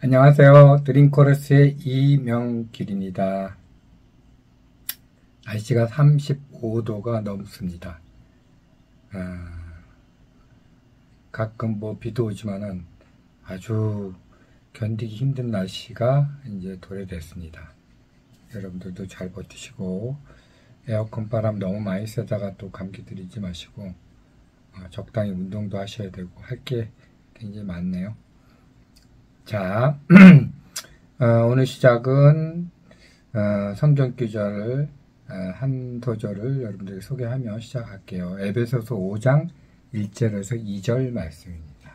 안녕하세요. 드림코러스의 이명길입니다. 날씨가 35도가 넘습니다. 가끔 비도 오지만은 아주 견디기 힘든 날씨가 이제 도래됐습니다. 여러분들도 잘 버티시고, 에어컨 바람 너무 많이 쐬다가 또 감기 들이지 마시고, 적당히 운동도 하셔야 되고, 할 게 굉장히 많네요. 자, 오늘 시작은 성경 구절 한 소절을 여러분들에게 소개하며 시작할게요. 에베소서 5장 1절에서 2절 말씀입니다.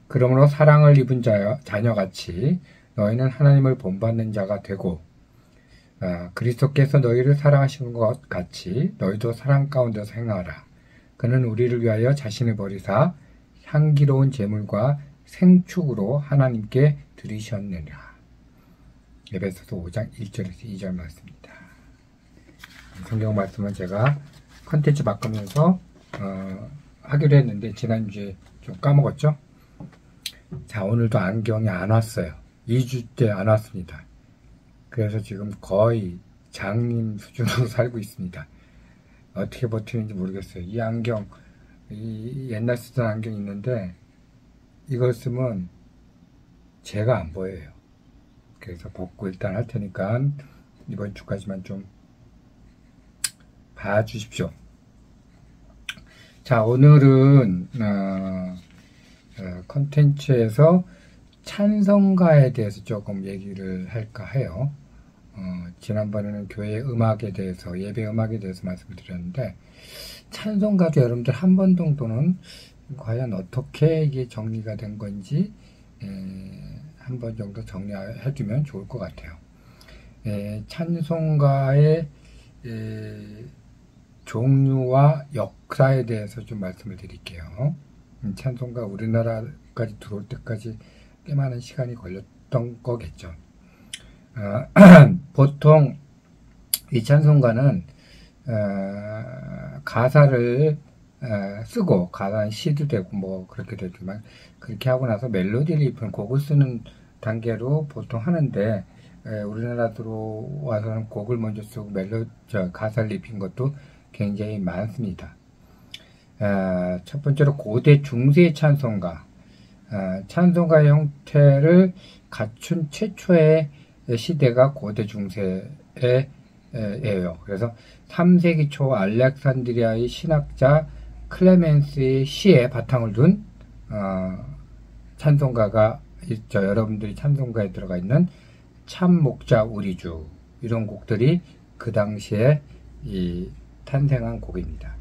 그러므로 사랑을 입은 자녀같이 너희는 하나님을 본받는 자가 되고 그리스도께서 너희를 사랑하신 것 같이 너희도 사랑 가운데서 행하라. 그는 우리를 위하여 자신을 버리사 향기로운 제물과 생축으로 하나님께 드리셨느니라. 에베소서 5장 1절에서 2절 말씀입니다. 성경 말씀은 제가 컨텐츠 바꾸면서 하기로 했는데 지난주에 좀 까먹었죠? 자, 오늘도 안경이 안 왔어요. 2주째 안 왔습니다. 그래서 지금 거의 장님 수준으로 살고 있습니다. 어떻게 버티는지 모르겠어요. 이 안경, 이 옛날 쓰던 안경이 있는데 이걸 쓰면 제가 안 보여요. 그래서 벗고 일단 할 테니까 이번 주까지만 좀 봐주십시오. 자, 오늘은 컨텐츠에서 찬송가에 대해서 조금 얘기를 할까 해요. 지난번에는 교회 음악에 대해서, 예배 음악에 대해서 말씀을 드렸는데 찬송가도 여러분들 한 번 정도는 과연 어떻게 이게 정리가 된 건지 한 번 정도 정리해 주면 좋을 것 같아요. 찬송가의 종류와 역사에 대해서 좀 말씀을 드릴게요. 찬송가 우리나라까지 들어올 때까지 꽤 많은 시간이 걸렸던 거겠죠. 보통 이 찬송가는 가사를 쓰고 가사는 시도 되고 그렇게 되지만 그렇게 하고 나서 멜로디를 입힌 곡을 쓰는 단계로 보통 하는데 우리나라 들어와서는 곡을 먼저 쓰고 가사를 입힌 것도 굉장히 많습니다. 첫 번째로 고대 중세 찬송가. 찬송가의 형태를 갖춘 최초의 시대가 고대 중세예요. 그래서 3세기 초 알렉산드리아의 신학자 클레멘스의 시에 바탕을 둔 찬송가가 있죠. 여러분들이 찬송가에 들어가 있는 참 목자 우리 주, 이런 곡들이 그 당시에 탄생한 곡입니다.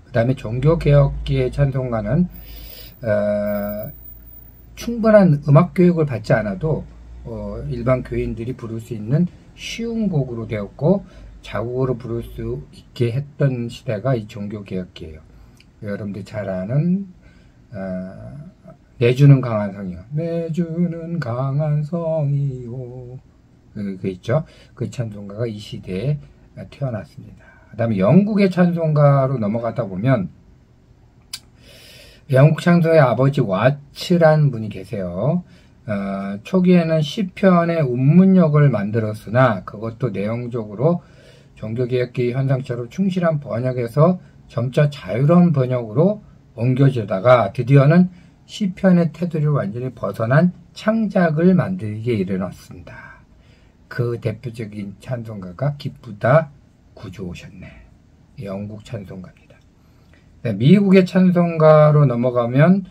그 다음에 종교개혁기의 찬송가는 충분한 음악 교육을 받지 않아도 일반 교인들이 부를 수 있는 쉬운 곡으로 되었고 자국어로 부를 수 있게 했던 시대가 이 종교개혁기예요. 여러분들이 잘 아는 내주는 강한 성이요. 내주는 강한 성이요. 그 있죠. 그 찬송가가 이 시대에 태어났습니다. 그 다음에 영국의 찬송가로 넘어가다 보면 영국 찬송가의 아버지 와츠란 분이 계세요. 초기에는 시편의 운문역을 만들었으나 그것도 내용적으로 종교개혁기 현상처럼 충실한 번역에서 점차 자유로운 번역으로 옮겨지다가 드디어는 시편의 테두리를 완전히 벗어난 창작을 만들기에 이르렀습니다. 그 대표적인 찬송가가 기쁘다 구주 오셨네. 영국 찬송가입니다. 미국의 찬송가로 넘어가면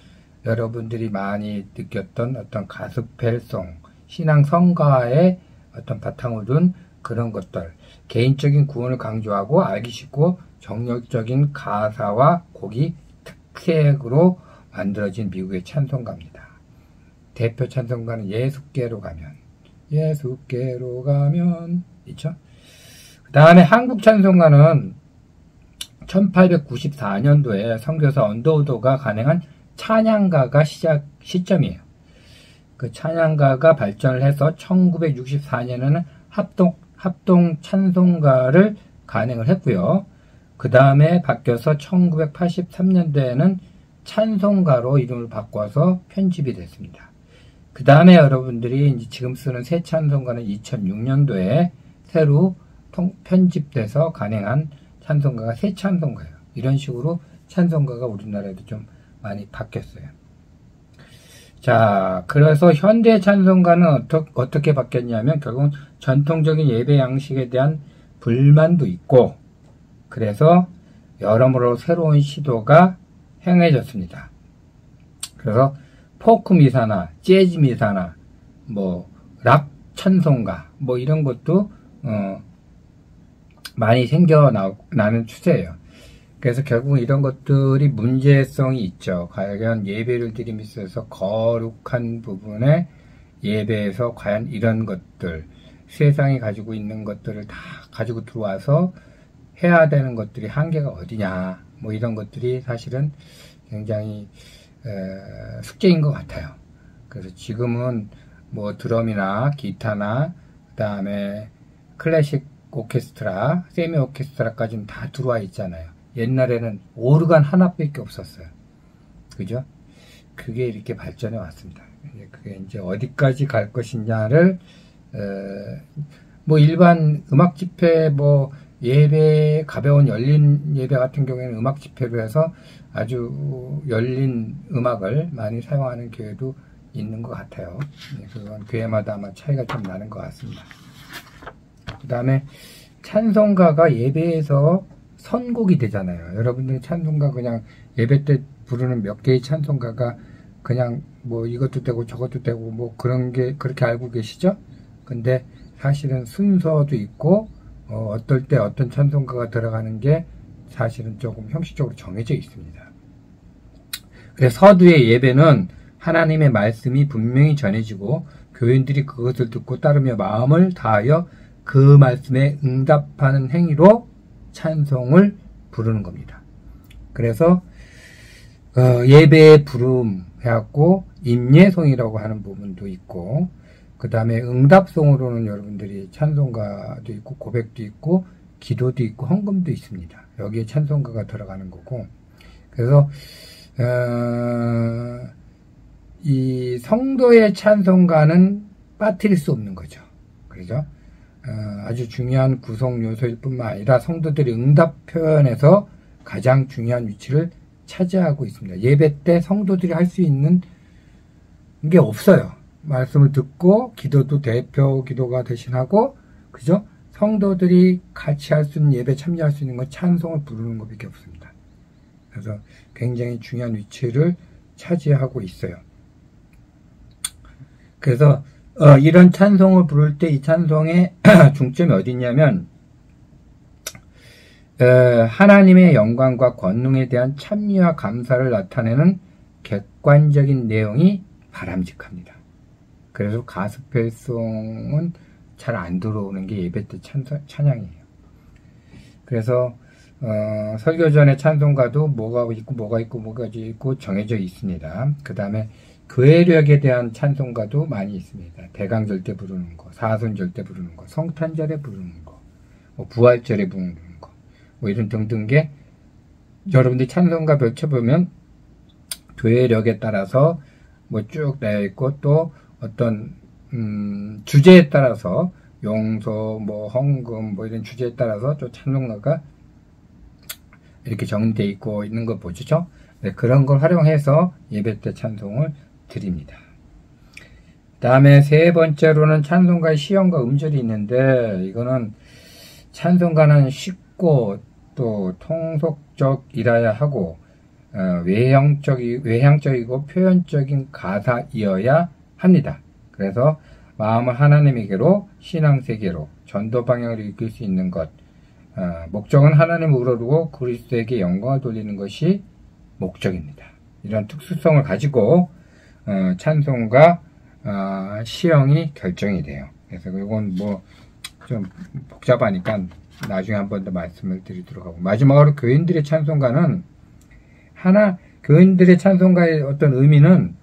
여러분들이 많이 느꼈던 어떤 가스펠송, 신앙 성가의 어떤 바탕을 둔 그런 것들, 개인적인 구원을 강조하고 알기 쉽고 정력적인 가사와 곡이 특색으로 만들어진 미국의 찬송가입니다. 대표 찬송가는 예수께로 가면 있죠. 그 다음에 한국 찬송가는 1894년도에 선교사 언더우드가 간행한 찬양가가 시점이에요. 그 찬양가가 발전을 해서 1964년에는 합동 찬송가를 간행을 했고요. 그 다음에 바뀌어서 1983년도에는 찬송가로 이름을 바꿔서 편집이 됐습니다. 그 다음에 여러분들이 이제 지금 쓰는 새 찬송가는 2006년도에 새로 편집돼서 간행한 찬송가가 새 찬송가예요. 이런 식으로 찬송가가 우리나라에도 좀 많이 바뀌었어요. 자, 그래서 현대 찬송가는 어떻게 바뀌었냐면 결국은 전통적인 예배 양식에 대한 불만도 있고, 그래서 여러모로 새로운 시도가 행해졌습니다. 그래서 포크 미사나 재즈 미사나 뭐 락 찬송가 뭐 이런 것도 많이 생겨나는 추세예요. 그래서 결국 이런 것들이 문제성이 있죠. 과연 예배를 드림에 있어서 거룩한 부분에 예배에서 과연 이런 것들, 세상이 가지고 있는 것들을 다 가지고 들어와서 해야 되는 것들이 한계가 어디냐, 뭐 이런 것들이 사실은 굉장히 숙제인 것 같아요. 그래서 지금은 뭐 드럼이나 기타나 그 다음에 클래식 오케스트라, 세미 오케스트라까지는 다 들어와 있잖아요. 옛날에는 오르간 하나밖에 없었어요. 그죠? 그게 이렇게 발전해 왔습니다. 그게 이제 어디까지 갈 것이냐를 뭐 일반 음악 집회 뭐 예배, 가벼운 열린 예배 같은 경우에는 음악 집회로 해서 아주 열린 음악을 많이 사용하는 교회도 있는 것 같아요. 그건 교회마다 아마 차이가 좀 나는 것 같습니다. 그 다음에 찬송가가 예배에서 선곡이 되잖아요. 여러분들이 찬송가 그냥 예배 때 부르는 몇 개의 찬송가가 그냥 뭐 이것도 되고 저것도 되고 뭐 그런 게 그렇게 알고 계시죠? 근데 사실은 순서도 있고 어떨 때 어떤 찬송가가 들어가는 게 사실은 조금 형식적으로 정해져 있습니다. 그래서 서두의 예배는 하나님의 말씀이 분명히 전해지고 교인들이 그것을 듣고 따르며 마음을 다하여 그 말씀에 응답하는 행위로 찬송을 부르는 겁니다. 그래서 예배의 부름 해갖고 임예송이라고 하는 부분도 있고, 그 다음에 응답송으로는 여러분들이 찬송가도 있고 고백도 있고 기도도 있고 헌금도 있습니다. 여기에 찬송가가 들어가는 거고, 그래서 이 성도의 찬송가는 빠뜨릴 수 없는 거죠. 그렇죠? 아주 중요한 구성 요소일 뿐만 아니라 성도들이 응답 표현에서 가장 중요한 위치를 차지하고 있습니다. 예배 때 성도들이 할 수 있는 게 없어요. 말씀을 듣고 기도도 대표 기도가 대신하고, 그죠? 성도들이 같이 할 수 있는 예배 참여할 수 있는 건 찬송을 부르는 것밖에 없습니다. 그래서 굉장히 중요한 위치를 차지하고 있어요. 그래서 이런 찬송을 부를 때 이 찬송의 중점이 어디 있냐면 하나님의 영광과 권능에 대한 찬미와 감사를 나타내는 객관적인 내용이 바람직합니다. 그래서 가스펠송은 잘 안 들어오는 게 예배 때 찬양이에요. 그래서 설교 전에 찬송가도 뭐가 있고 정해져 있습니다. 그 다음에 교회력에 대한 찬송가도 많이 있습니다. 대강절 때 부르는 거, 사순절 때 부르는 거, 성탄절에 부르는 거, 뭐 부활절에 부르는 거, 뭐 이런 등등 게 여러분들이 찬송가 펼쳐보면 교회력에 따라서 뭐 쭉 되어 있고, 또 어떤 주제에 따라서 용서, 뭐 헌금, 뭐 이런 주제에 따라서 또 찬송가가 이렇게 정리되어 있고 있는 거 보시죠? 네, 그런 걸 활용해서 예배 때 찬송을 드립니다. 그 다음에 세 번째로는 찬송가의 시형과 음절이 있는데, 이거는 찬송가는 쉽고 또 통속적이라야 하고 외향적이고 표현적인 가사이어야 합니다. 그래서 마음을 하나님에게로, 신앙세계로, 전도 방향으로 이끌 수 있는 것, 목적은 하나님을 우러르고 그리스도에게 영광을 돌리는 것이 목적입니다. 이런 특수성을 가지고 찬송가 시형이 결정이 돼요. 그래서 이건 뭐 좀 복잡하니까 나중에 한 번 더 말씀을 드리도록 하고, 마지막으로 교인들의 찬송가는 교인들의 찬송가의 어떤 의미는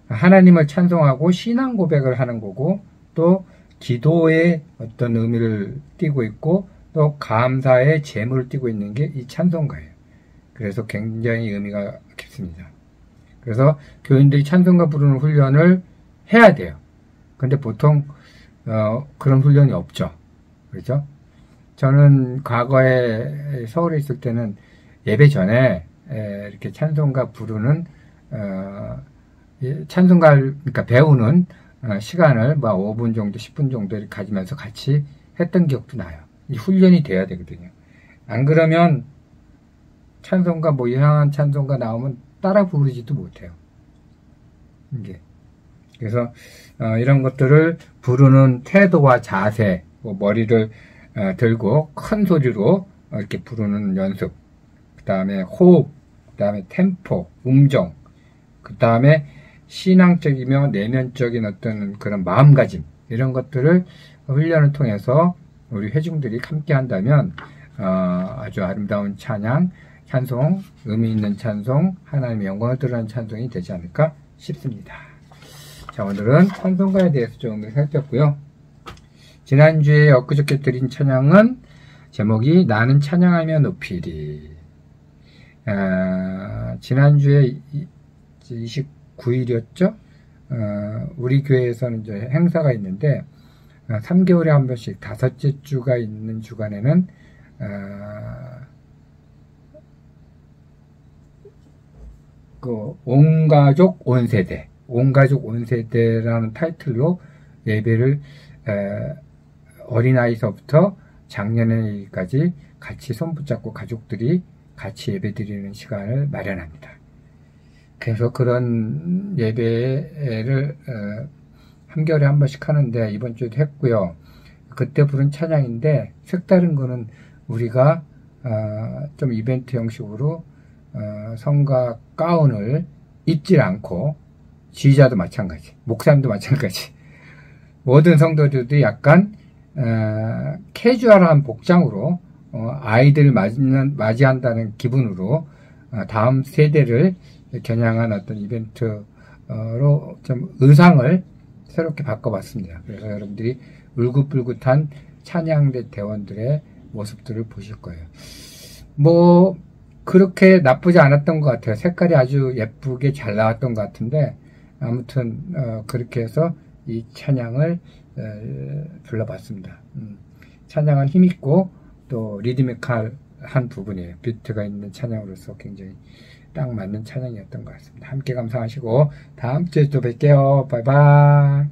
하나님을 찬송하고 신앙 고백을 하는 거고, 또 기도의 어떤 의미를 띠고 있고, 또 감사의 제물을 띠고 있는 게 이 찬송가예요. 그래서 굉장히 의미가 깊습니다. 그래서 교인들이 찬송가 부르는 훈련을 해야 돼요. 근데 보통 그런 훈련이 없죠. 그렇죠? 저는 과거에 서울에 있을 때는 예배 전에 이렇게 찬송가 부르는 찬송가를 그러니까 배우는 시간을 뭐 5분 정도, 10분 정도 이렇게 가지면서 같이 했던 기억도 나요. 이 훈련이 돼야 되거든요. 안 그러면 찬송가 뭐 이상한 찬송가 나오면 따라 부르지도 못해요. 이게 그래서 이런 것들을 부르는 태도와 자세, 뭐 머리를 들고 큰 소리로 이렇게 부르는 연습, 그 다음에 호흡, 그 다음에 템포, 음정, 그 다음에 신앙적이며 내면적인 어떤 그런 마음가짐, 이런 것들을 훈련을 통해서 우리 회중들이 함께 한다면 아주 아름다운 찬양, 찬송, 의미 있는 찬송, 하나님의 영광을 드러내는 찬송이 되지 않을까 싶습니다. 자, 오늘은 찬송가에 대해서 좀 살폈고요. 지난주에 엊그저께 드린 찬양은 제목이 나는 찬양하며 높이리. 지난주에 29일이었죠? 우리 교회에서는 이제 행사가 있는데 3개월에 한 번씩 5째 주가 있는 주간에는 그 온가족 온세대라는 타이틀로 예배를 어린아이서부터 장년회까지 같이 손붙잡고 가족들이 같이 예배드리는 시간을 마련합니다. 그래서 그런 예배를 한겨울에 한 번씩 하는데 이번 주에도 했고요. 그때 부른 찬양인데 색다른 거는 우리가 좀 이벤트 형식으로 성가 가운을 입질 않고 지휘자도 마찬가지, 목사님도 마찬가지, 모든 성도들도 약간 캐주얼한 복장으로 아이들을 맞이한다는 기분으로 다음 세대를 겨냥한 어떤 이벤트로 좀 의상을 새롭게 바꿔봤습니다. 그래서 여러분들이 울긋불긋한 찬양대 대원들의 모습들을 보실 거예요. 뭐 그렇게 나쁘지 않았던 것 같아요. 색깔이 아주 예쁘게 잘 나왔던 것 같은데 아무튼 그렇게 해서 이 찬양을 불러봤습니다. 찬양은 힘있고 또 리드미컬한 부분이에요. 비트가 있는 찬양으로서 굉장히 딱 맞는 찬양이었던 것 같습니다. 함께 감상하시고 다음 주에 또 뵐게요. 바이바이.